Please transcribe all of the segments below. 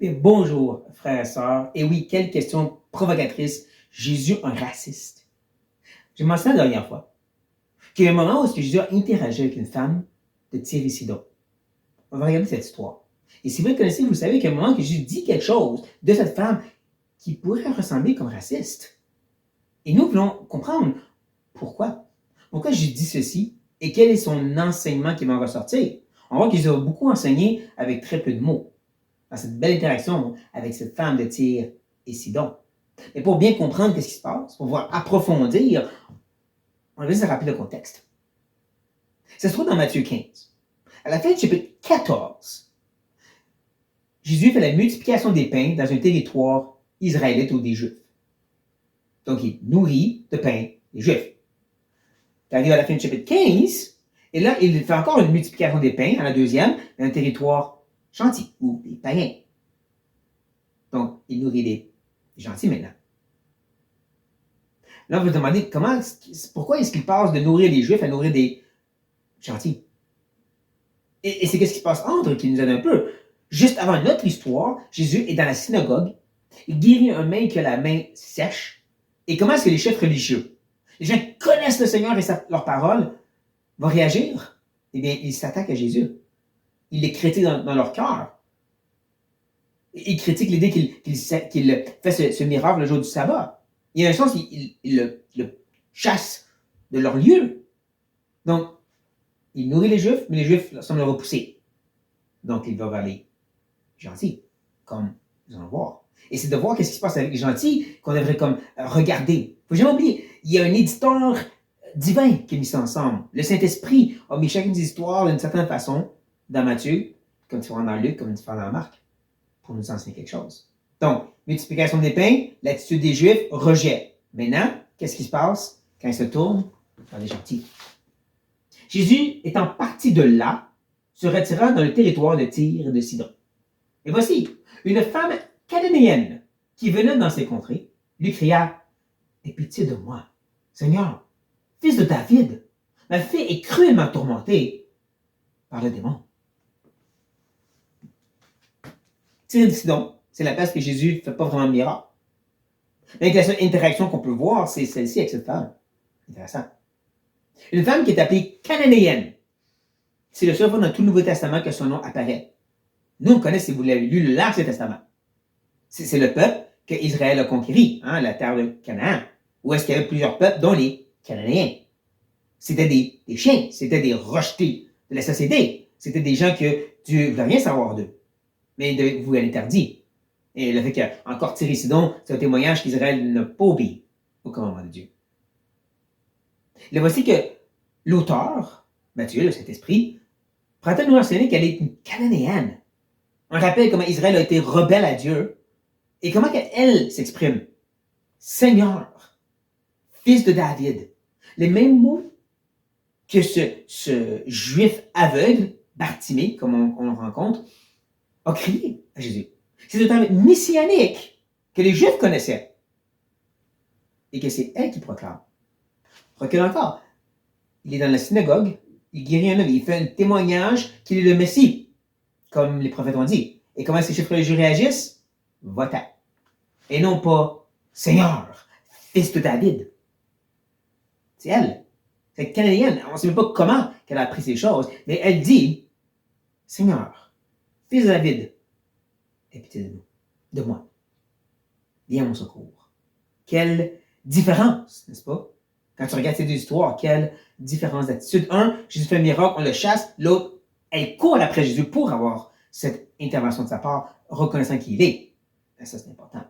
Et bonjour, frères et sœurs. Et oui, quelle question provocatrice. Jésus, un raciste. J'ai mentionné la dernière fois qu'il y a un moment où Jésus a interagi avec une femme de Tyr et Sidon. On va regarder cette histoire. Et si vous le connaissez, vous savez qu'à un moment que Jésus dit quelque chose de cette femme qui pourrait ressembler comme raciste. Et nous voulons comprendre pourquoi. Pourquoi Jésus dit ceci et quel est son enseignement qui va en ressortir. On voit que Jésus a beaucoup enseigné avec très peu de mots dans cette belle interaction avec cette femme de Tyr et Sidon. Mais pour bien comprendre ce qui se passe, pour pouvoir approfondir, on va juste se rappeler le contexte. Ça se trouve dans Matthieu 15. À la fin du chapitre 14, Jésus fait la multiplication des pains dans un territoire israélite ou des Juifs. Donc, il nourrit de pain les Juifs. Il arrive à la fin du chapitre 15, et là, il fait encore une multiplication des pains, à la deuxième, dans un territoire gentil, ou des païens. Donc, il nourrit les gentils maintenant. Là, on va se demander pourquoi est-ce qu'il passe de nourrir les Juifs à nourrir des gentils? Et c'est ce qui se passe entre qui nous aide un peu. Juste avant notre histoire, Jésus est dans la synagogue, il guérit un mec qui a la main sèche. Et comment est-ce que les chefs religieux, les gens qui connaissent le Seigneur et leur parole, vont réagir? Eh bien, ils s'attaquent à Jésus. Ils les critiquent dans leur cœur. Ils critiquent l'idée qu'il fait ce miracle le jour du sabbat. Il y a un sens, ils le chassent de leur lieu. Donc, il nourrit les Juifs, mais les Juifs semblent le repousser. Donc, il va vers les gentils, comme nous allons voir. Et c'est de voir qu'est-ce qui se passe avec les gentils qu'on devrait comme regarder. Faut jamais oublier, il y a un éditeur divin qui a mis ça ensemble. Le Saint-Esprit a mis chacune des histoires d'une certaine façon dans Matthieu, comme tu vois dans Luc, comme tu vois dans Marc, pour nous enseigner quelque chose. Donc, multiplication des pains, l'attitude des Juifs, rejet. Maintenant, qu'est-ce qui se passe quand ils se tournent vers les gentils? Jésus, étant parti de là, se retira dans le territoire de Tyr et de Sidon. Et voici, une femme cananéenne qui venait dans ces contrées lui cria « Aie pitié de moi, Seigneur, fils de David, ma fille est cruellement tourmentée par le démon. » Tyr et Sidon, c'est la place que Jésus ne fait pas vraiment de miracle. Mais la seule interaction qu'on peut voir, c'est celle-ci avec cette femme. Intéressant. Une femme qui est appelée cananéenne. C'est le seul fois dans tout le Nouveau Testament que son nom apparaît. Nous, on connaît, si vous l'avez lu, l'Ancien Testament. C'est le peuple qu'Israël a conquéri, la terre de Canaan, où est-ce qu'il y avait plusieurs peuples, dont les Cananéens. C'était des chiens, c'était des rejetés de la société. C'était des gens que Dieu ne voulait rien savoir d'eux, mais il vous l'interdit. Et le fait qu'encore Tyr et Sidon, c'est un témoignage qu'Israël n'a pas obéi au commandement de Dieu. Et voici que l'auteur, Matthieu, le Saint-Esprit, prend à nous enseigner qu'elle est une Cananéenne. On rappelle comment Israël a été rebelle à Dieu et comment elle s'exprime. Seigneur, fils de David. Les mêmes mots que ce juif aveugle, Bartimée, comme on le rencontre, a crié à Jésus. C'est un terme messianique que les Juifs connaissaient et que c'est elle qui proclame. Recule encore. Il est dans la synagogue, il guérit un homme, il fait un témoignage qu'il est le Messie, comme les prophètes ont dit. Et comment ces chefs religieux réagissent? Va-t'en. Et non pas Seigneur, fils de David. C'est elle. C'est cananéenne. On ne sait même pas comment qu'elle a appris ces choses, mais elle dit Seigneur, fils de David, aie pitié de nous, de moi. Viens à mon secours. Quelle différence, n'est-ce pas? Quand tu regardes ces deux histoires, quelle différence d'attitude. Un, Jésus fait un miracle, on le chasse. L'autre, elle court après Jésus pour avoir cette intervention de sa part, reconnaissant qui il est. Et ça, c'est important.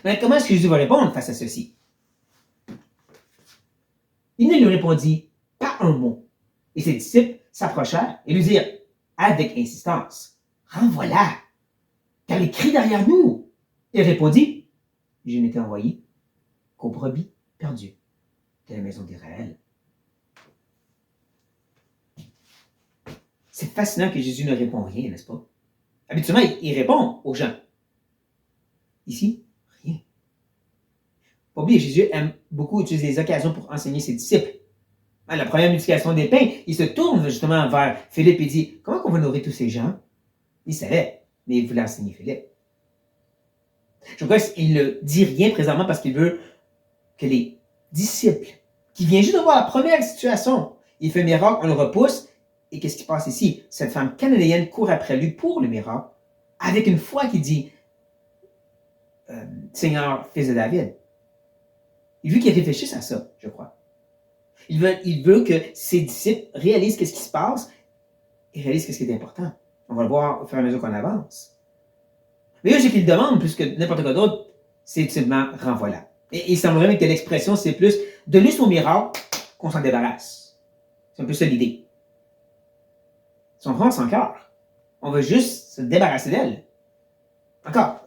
Mais comment est-ce que Jésus va répondre face à ceci? Il ne lui répondit pas un mot. Et ses disciples s'approchèrent et lui dirent, avec insistance, renvoie-la, car elle crie derrière nous. Il répondit, je n'étais envoyé qu'aux brebis perdues de la maison d'Israël. C'est fascinant que Jésus ne répond rien, n'est-ce pas? Habituellement, il répond aux gens. Ici, rien. Pas oublier, Jésus aime beaucoup utiliser les occasions pour enseigner ses disciples. La première multiplication des pains, il se tourne justement vers Philippe et dit, comment on va nourrir tous ces gens? Il savait, mais il voulait enseigner Philippe. Je crois qu'il ne dit rien présentement parce qu'il veut que les disciples, qui viennent juste de voir la première situation, il fait miracle, on le repousse, et qu'est-ce qui se passe ici? Cette femme cananéenne court après lui pour le miracle, avec une foi qui dit Seigneur, fils de David. Il veut qu'il réfléchisse à ça, je crois. Il veut que ses disciples réalisent qu'est-ce qui se passe et réalisent qu'est-ce qui est important. On va le voir au fur et à mesure qu'on avance. Mais là, ce qu'il demande, plus que n'importe quoi d'autre, c'est tout simplement renvoie-la. Et il semblerait que l'expression, c'est plus donner son miracle qu'on s'en débarrasse. C'est un peu ça l'idée. Son front, son cœur. On veut juste se débarrasser d'elle. Encore.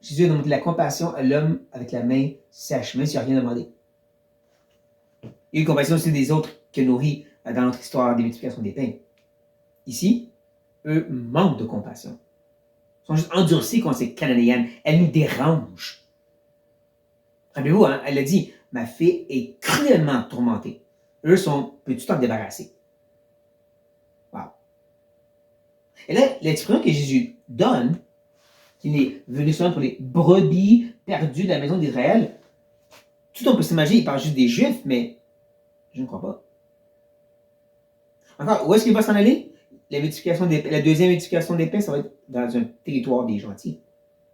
Jésus a demandé la compassion à l'homme avec la main sèche, même s'il n'a rien demandé. Il y a eu compassion aussi des autres que nourrit dans notre histoire des multiplications des pains. Ici, eux manquent de compassion. Ils sont juste endurcis contre ces Cananéennes. Elles nous dérangent. Rappelez-vous, hein, elle a dit, ma fille est cruellement tourmentée. Eux sont, peux-tu t'en débarrasser? Wow. Et là, l'expression que Jésus donne, qu'il est venu seulement pour les brebis perdues de la maison d'Israël, tout on peut s'imaginer, il parle juste des Juifs, mais je ne crois pas. Encore, où est-ce qu'il va s'en aller? La deuxième multiplication des pains, ça va être dans un territoire des gentils.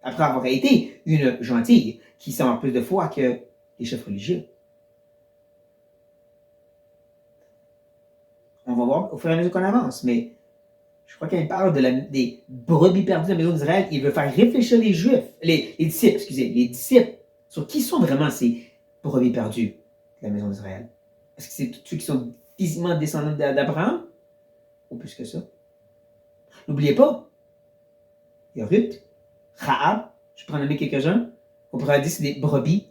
Après avoir été une gentille qui sent plus de foi que les chefs religieux. On va voir au fur et à mesure qu'on avance, mais je crois qu'il parle des brebis perdues de la maison d'Israël. Il veut faire réfléchir les Juifs, les disciples, sur qui sont vraiment ces brebis perdues de la maison d'Israël. Est-ce que c'est tous ceux qui sont physiquement descendants d'Abraham? Ou plus que ça. N'oubliez pas, il y a Ruth, Rahab, je peux en nommer quelques-uns. On pourrait dire que c'est des brebis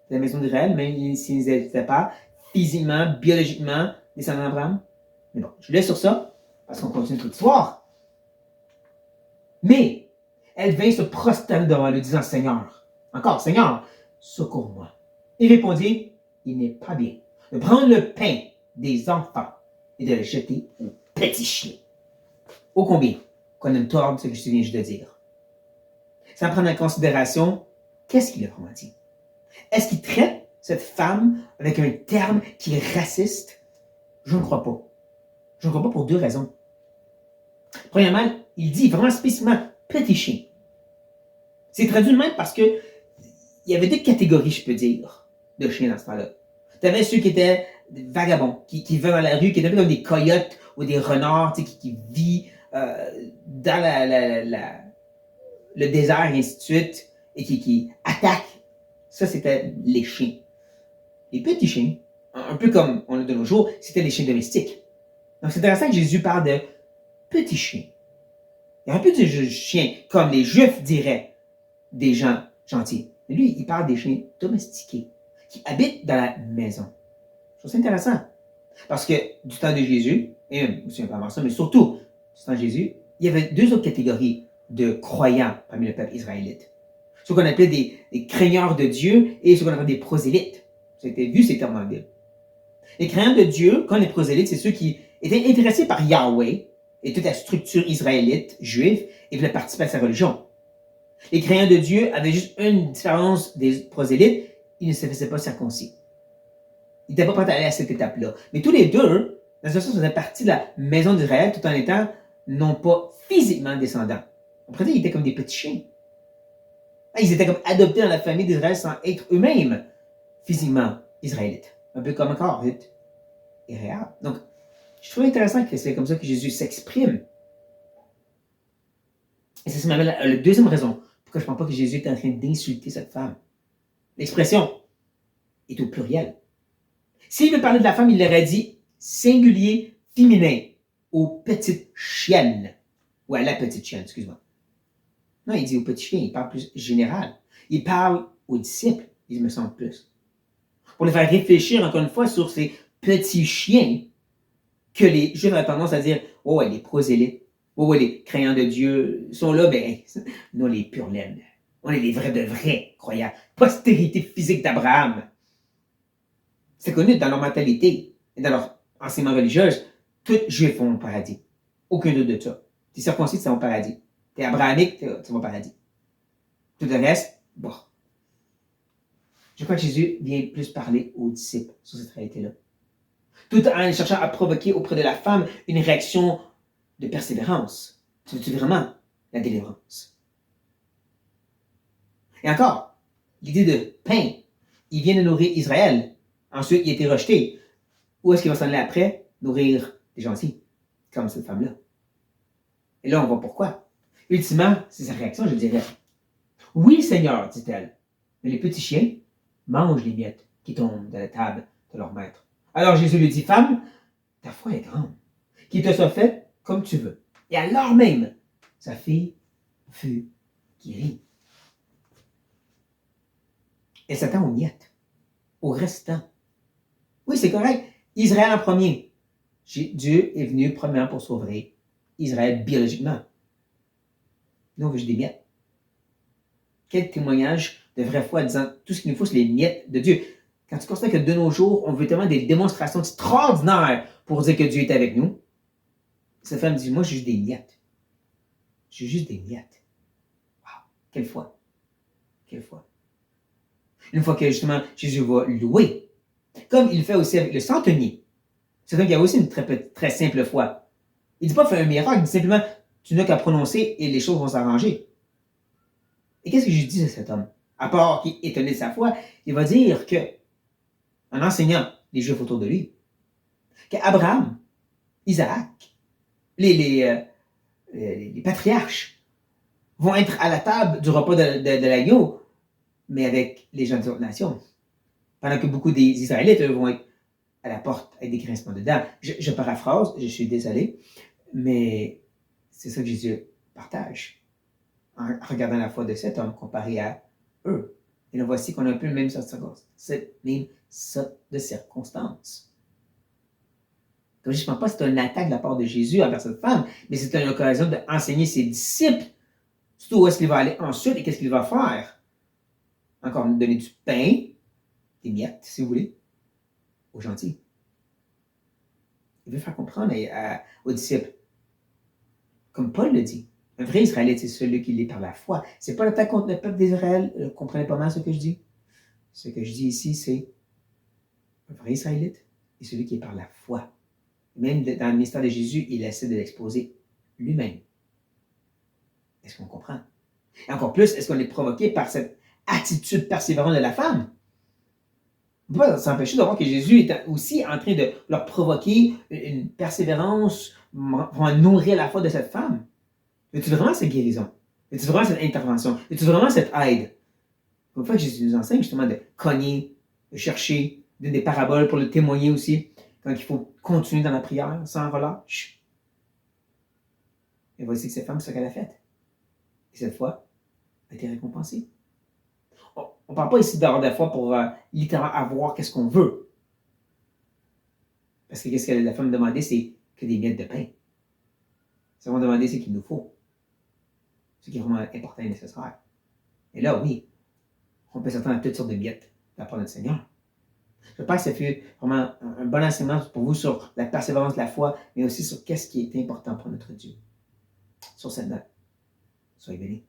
de la maison d'Israël, même s'ils n'étaient pas physiquement, biologiquement descendants d'Abraham. Mais bon, je vous laisse sur ça, parce qu'on continue toute l'histoire. Mais, elle vint se prosterner devant lui, disant, Seigneur, encore, Seigneur, secours-moi. Il répondit, il n'est pas bien de prendre le pain des enfants et de le jeter aux petits chiens. Ô combien qu'on aime tordre ce que je viens juste de dire. Sans prendre en considération, qu'est-ce qu'il a vraiment dit? Est-ce qu'il traite cette femme avec un terme qui est raciste? Je ne crois pas. Je ne crois pas pour deux raisons. Premièrement, il dit vraiment spécifiquement petit chien. C'est traduit de même parce que il y avait deux catégories, je peux dire, de chiens dans ce temps-là. Tu avais ceux qui étaient des vagabonds, qui vivaient dans la rue, qui étaient comme des coyotes ou des renards, qui vivent dans le désert et ainsi de suite, et qui attaquent. Ça, c'était les chiens. Les petits chiens, un peu comme on a de nos jours, c'était les chiens domestiques. Donc, c'est intéressant que Jésus parle de petits chiens. Il y a un peu de chiens, comme les Juifs diraient, des gens gentils. Mais lui, il parle des chiens domestiqués, qui habitent dans la maison. Je trouve ça intéressant. Parce que du temps de Jésus, et même aussi un peu avant ça, mais surtout du temps de Jésus, il y avait deux autres catégories de croyants parmi le peuple israélite. Ceux qu'on appelait des craigneurs de Dieu et ceux qu'on appelait des prosélytes. Vous avez vu ces termes dans la Bible. Les craignants de Dieu, comme les prosélytes, c'est ceux qui étaient intéressés par Yahweh et toute la structure israélite, juive, et voulaient participer à sa religion. Les craignants de Dieu avaient juste une différence des prosélytes, ils ne se faisaient pas circoncis. Ils n'étaient pas prêts à aller à cette étape-là. Mais tous les deux, dans ce sens, faisaient partie de la maison d'Israël tout en étant non pas physiquement descendants. On pourrait dire qu'ils étaient comme des petits chiens. Ils étaient comme adoptés dans la famille d'Israël sans être eux-mêmes physiquement israélites. Un peu comme encore Ruth et Rahab. Donc, je trouve intéressant que c'est comme ça que Jésus s'exprime. Et ça m'amène à la deuxième raison pourquoi je ne pense pas que Jésus est en train d'insulter cette femme. L'expression est au pluriel. S'il veut parler de la femme, il l'aurait dit singulier féminin, aux petites chiennes. Ou à la petite chienne, excuse-moi. Non, il dit aux petits chiens, il parle plus général. Il parle aux disciples, il me semble plus. Pour les faire réfléchir encore une fois sur ces petits chiens que les Juifs ont tendance à dire, oh, ouais, les prosélytes, oh, ouais, les craignants de Dieu sont là, ben, nous, les purs laines. On est les vrais de vrais croyants. Postérité physique d'Abraham. C'est connu dans leur mentalité et dans leur enseignement religieux. Tous Juifs vont au paradis. Aucun doute de ça. T'es circoncis, tu vas au paradis. T'es abrahamique, tu vas au paradis. Tout le reste, bon. Je crois que Jésus vient plus parler aux disciples sur cette réalité-là. Tout en cherchant à provoquer auprès de la femme une réaction de persévérance. Tu veux-tu vraiment la délivrance? Et encore, l'idée de pain, il vient de nourrir Israël. Ensuite, il a été rejeté. Où est-ce qu'il va s'en aller après? Nourrir les gentils, comme cette femme-là. Et là, on voit pourquoi. Ultimement, c'est sa réaction, je dirais. Oui, Seigneur, dit-elle, mais les petits chiens mangent les miettes qui tombent de la table de leur maître. Alors Jésus lui dit, femme, ta foi est grande, qu'il te soit fait comme tu veux. Et alors même, sa fille fut guérie. Elle s'attend aux miettes, au restant. Oui, c'est correct. Israël en premier. Dieu est venu premièrement pour sauver Israël biologiquement. Nous, on veut juste des miettes. Quel témoignage de vraie foi disant tout ce qu'il nous faut, c'est les miettes de Dieu. Quand tu constates que de nos jours, on veut tellement des démonstrations extraordinaires pour dire que Dieu est avec nous, cette femme dit, moi, j'ai juste des miettes. J'ai juste des miettes. Wow! Quelle foi! Quelle foi! Une fois que justement Jésus va louer, comme il le fait aussi avec le centenier. C'est donc qu'il y a aussi une très simple foi. Il ne dit pas faire un miracle, il dit simplement tu n'as qu'à prononcer et les choses vont s'arranger. Et qu'est-ce que Jésus dit à cet homme? À part qu'il est étonné de sa foi, il va dire que, en enseignant les Juifs autour de lui, qu'Abraham, Isaac, les patriarches vont être à la table du repas de l'agneau, mais avec les gens des autres nations. Pendant que beaucoup des Israélites, eux, vont être à la porte avec des grincements de dents. Je paraphrase, je suis désolé, mais c'est ça que Jésus partage en regardant la foi de cet homme comparé à eux. Et là, voici qu'on a un peu le même cette même sorte de circonstance. Comme je ne pense pas que c'est une attaque de la part de Jésus envers cette femme, mais c'est une occasion d'enseigner ses disciples, surtout où est-ce qu'il va aller ensuite et qu'est-ce qu'il va faire. Encore, nous donner du pain, des miettes, si vous voulez, aux gentils. Il veut faire comprendre aux disciples, comme Paul le dit, un vrai Israélite, c'est celui qui l'est par la foi. C'est pas l'attaque contre le peuple d'Israël. Vous comprenez pas mal ce que je dis? Ce que je dis ici, c'est un vrai Israélite et celui qui est par la foi. Même dans le ministère de Jésus, il essaie de l'exposer lui-même. Est-ce qu'on comprend? Et encore plus, est-ce qu'on est provoqué par cette attitude persévérante de la femme? On ne peut pas s'empêcher de voir que Jésus est aussi en train de leur provoquer une persévérance pour nourrir la foi de cette femme. Veux-tu vraiment cette guérison? Veux-tu vraiment cette intervention? Veux-tu vraiment cette aide? Une fois que Jésus nous enseigne justement de cogner, de chercher, donner des paraboles pour le témoigner aussi, quand il faut continuer dans la prière sans relâche. Et voici que cette femme, c'est ce qu'elle a fait. Et cette fois, elle a été récompensée. On ne parle pas ici d'avoir de la foi pour littéralement avoir qu'est-ce qu'on veut. Parce que qu'est-ce que la femme demandait, c'est que des miettes de pain. Ce qu'on va demander, c'est qu'il nous faut. Ce qui est vraiment important et nécessaire. Et là, oui, on peut s'attendre à toutes sortes de miettes de la part de notre Seigneur. Je pense que ça fait vraiment un bon enseignement pour vous sur la persévérance de la foi, mais aussi sur qu'est-ce qui est important pour notre Dieu. Sur cette note, soyez bénis.